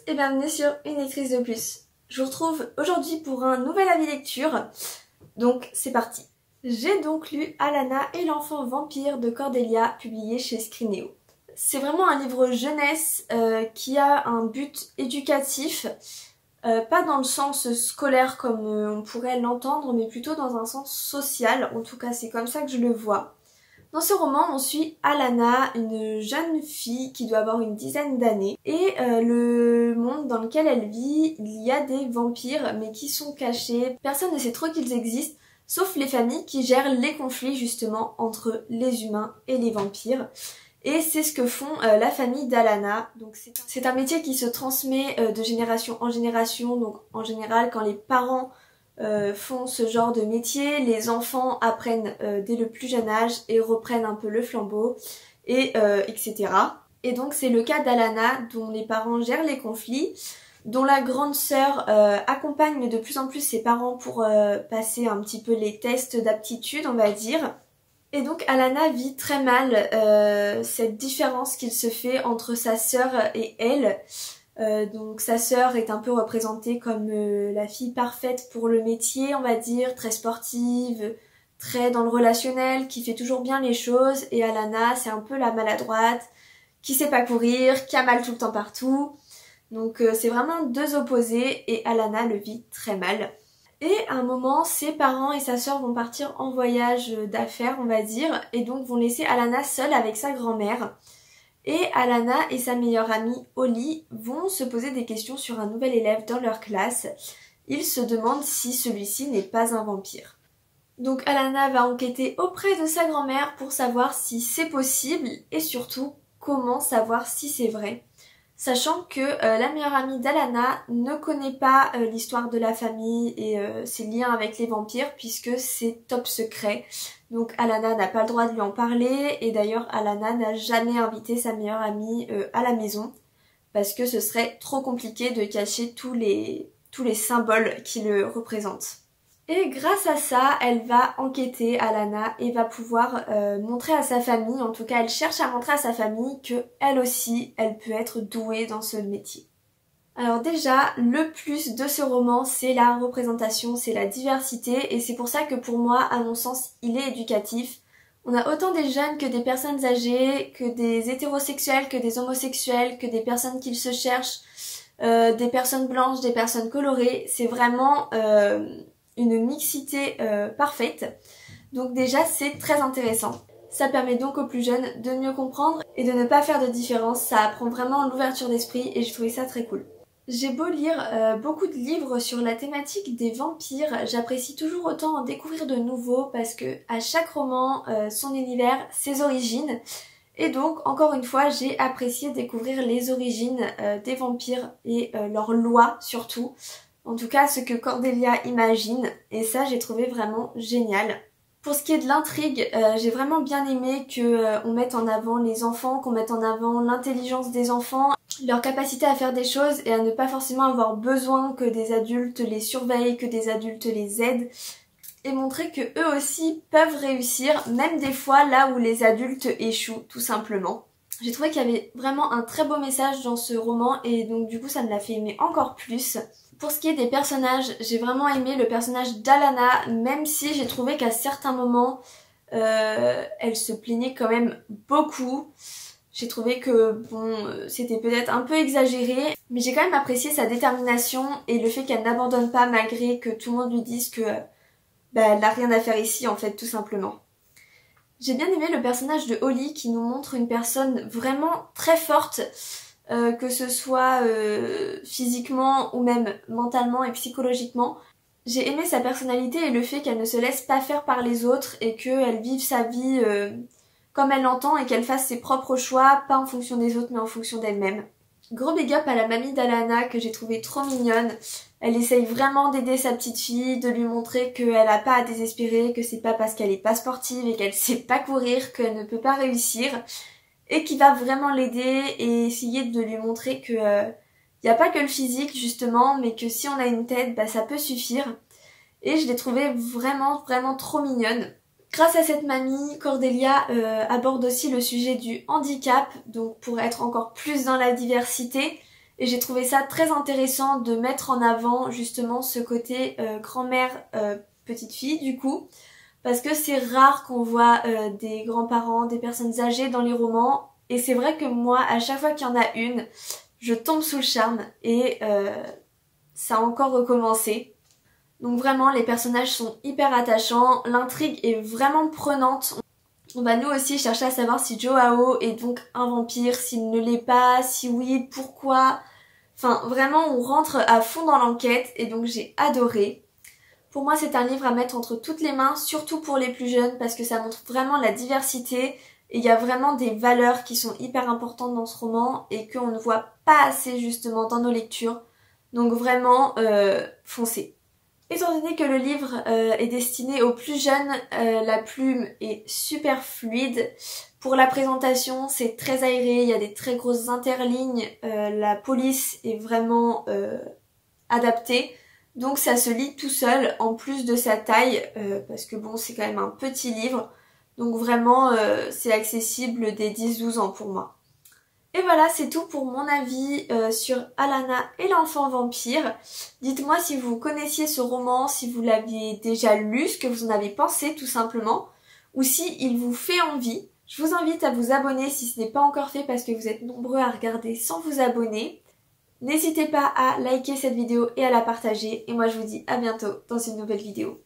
et bienvenue sur Une lectrice de plus. Je vous retrouve aujourd'hui pour un nouvel avis lecture, donc c'est parti. J'ai donc lu Alana et l'enfant vampire de Cordelia, publié chez Scrinéo. C'est vraiment un livre jeunesse qui a un but éducatif, pas dans le sens scolaire comme on pourrait l'entendre, mais plutôt dans un sens social, en tout cas c'est comme ça que je le vois. Dans ce roman, on suit Alana, une jeune fille qui doit avoir une dizaine d'années, et le monde dans lequel elle vit, il y a des vampires, mais qui sont cachés. Personne ne sait trop qu'ils existent, sauf les familles qui gèrent les conflits justement entre les humains et les vampires. Et c'est ce que font la famille d'Alana. Donc c'est un métier qui se transmet de génération en génération. Donc en général, quand les parents font ce genre de métier, les enfants apprennent dès le plus jeune âge et reprennent un peu le flambeau, et etc. Et donc c'est le cas d'Alana, dont les parents gèrent les conflits, dont la grande sœur accompagne de plus en plus ses parents pour passer un petit peu les tests d'aptitude, on va dire. Et donc Alana vit très mal cette différence qu'il se fait entre sa sœur et elle. Donc sa sœur est un peu représentée comme la fille parfaite pour le métier, on va dire, très sportive, très dans le relationnel, qui fait toujours bien les choses, et Alana c'est un peu la maladroite, qui sait pas courir, qui a mal tout le temps partout. Donc c'est vraiment deux opposés et Alana le vit très mal. Et à un moment, ses parents et sa sœur vont partir en voyage d'affaires, on va dire, et donc vont laisser Alana seule avec sa grand-mère. Et Alana et sa meilleure amie Holly vont se poser des questions sur un nouvel élève dans leur classe. Ils se demandent si celui-ci n'est pas un vampire. Donc Alana va enquêter auprès de sa grand-mère pour savoir si c'est possible et surtout comment savoir si c'est vrai. Sachant que la meilleure amie d'Alana ne connaît pas l'histoire de la famille et ses liens avec les vampires puisque c'est top secret. Donc Alana n'a pas le droit de lui en parler, et d'ailleurs Alana n'a jamais invité sa meilleure amie à la maison parce que ce serait trop compliqué de cacher tous les symboles qui le représentent. Et grâce à ça, elle va enquêter, Alana, et va pouvoir montrer à sa famille, en tout cas elle cherche à montrer à sa famille que elle aussi, elle peut être douée dans ce métier. Alors déjà, le plus de ce roman, c'est la représentation, c'est la diversité, et c'est pour ça que pour moi, à mon sens, il est éducatif. On a autant des jeunes que des personnes âgées, que des hétérosexuels, que des homosexuels, que des personnes qui se cherchent, des personnes blanches, des personnes colorées. C'est vraiment une mixité parfaite. Donc déjà, c'est très intéressant. Ça permet donc aux plus jeunes de mieux comprendre et de ne pas faire de différence. Ça apprend vraiment l'ouverture d'esprit et j'ai trouvé ça très cool. J'ai beau lire beaucoup de livres sur la thématique des vampires, j'apprécie toujours autant en découvrir de nouveaux parce que à chaque roman, son univers, ses origines. Et donc, encore une fois, j'ai apprécié découvrir les origines des vampires et leurs lois surtout. En tout cas, ce que Cordelia imagine, et ça j'ai trouvé vraiment génial. Pour ce qui est de l'intrigue, j'ai vraiment bien aimé qu'on mette en avant les enfants, qu'on mette en avant l'intelligence des enfants, leur capacité à faire des choses et à ne pas forcément avoir besoin que des adultes les surveillent, que des adultes les aident, et montrer que eux aussi peuvent réussir, même des fois là où les adultes échouent, tout simplement. J'ai trouvé qu'il y avait vraiment un très beau message dans ce roman et donc du coup ça me l'a fait aimer encore plus. Pour ce qui est des personnages, j'ai vraiment aimé le personnage d'Alana, même si j'ai trouvé qu'à certains moments, elle se plaignait quand même beaucoup. J'ai trouvé que bon, c'était peut-être un peu exagéré, mais j'ai quand même apprécié sa détermination et le fait qu'elle n'abandonne pas malgré que tout le monde lui dise que elle n'a rien à faire ici en fait, tout simplement. J'ai bien aimé le personnage de Holly qui nous montre une personne vraiment très forte, que ce soit physiquement ou même mentalement et psychologiquement. J'ai aimé sa personnalité et le fait qu'elle ne se laisse pas faire par les autres et qu'elle vive sa vie comme elle l'entend et qu'elle fasse ses propres choix, pas en fonction des autres mais en fonction d'elle-même. Gros big up à la mamie d'Alana que j'ai trouvé trop mignonne. Elle essaye vraiment d'aider sa petite fille, de lui montrer qu'elle n'a pas à désespérer, que c'est pas parce qu'elle est pas sportive et qu'elle sait pas courir qu'elle ne peut pas réussir, et qui va vraiment l'aider et essayer de lui montrer que y a pas que le physique justement, mais que si on a une tête, ça peut suffire. Et je l'ai trouvée vraiment trop mignonne. Grâce à cette mamie, Cordelia aborde aussi le sujet du handicap, donc pour être encore plus dans la diversité, Et j'ai trouvé ça très intéressant de mettre en avant justement ce côté grand-mère petite fille du coup. Parce que c'est rare qu'on voit des grands-parents, des personnes âgées dans les romans. Et c'est vrai que moi, à chaque fois qu'il y en a une, je tombe sous le charme et ça a encore recommencé. Donc vraiment, les personnages sont hyper attachants, l'intrigue est vraiment prenante. On va nous aussi chercher à savoir si Joao est donc un vampire, s'il ne l'est pas, si oui, pourquoi. Enfin, vraiment, on rentre à fond dans l'enquête et donc j'ai adoré. Pour moi, c'est un livre à mettre entre toutes les mains, surtout pour les plus jeunes, parce que ça montre vraiment la diversité et il y a vraiment des valeurs qui sont hyper importantes dans ce roman et qu'on ne voit pas assez justement dans nos lectures. Donc vraiment, foncez. Étant donné que le livre est destiné aux plus jeunes, la plume est super fluide. Pour la présentation, c'est très aéré, il y a des très grosses interlignes, la police est vraiment adaptée. Donc ça se lit tout seul, en plus de sa taille, parce que bon, c'est quand même un petit livre. Donc vraiment, c'est accessible dès 10-12 ans pour moi. Et voilà, c'est tout pour mon avis sur Alana et l'enfant vampire. Dites-moi si vous connaissiez ce roman, si vous l'aviez déjà lu, ce que vous en avez pensé tout simplement, ou si il vous fait envie. Je vous invite à vous abonner si ce n'est pas encore fait parce que vous êtes nombreux à regarder sans vous abonner. N'hésitez pas à liker cette vidéo et à la partager. Et moi je vous dis à bientôt dans une nouvelle vidéo.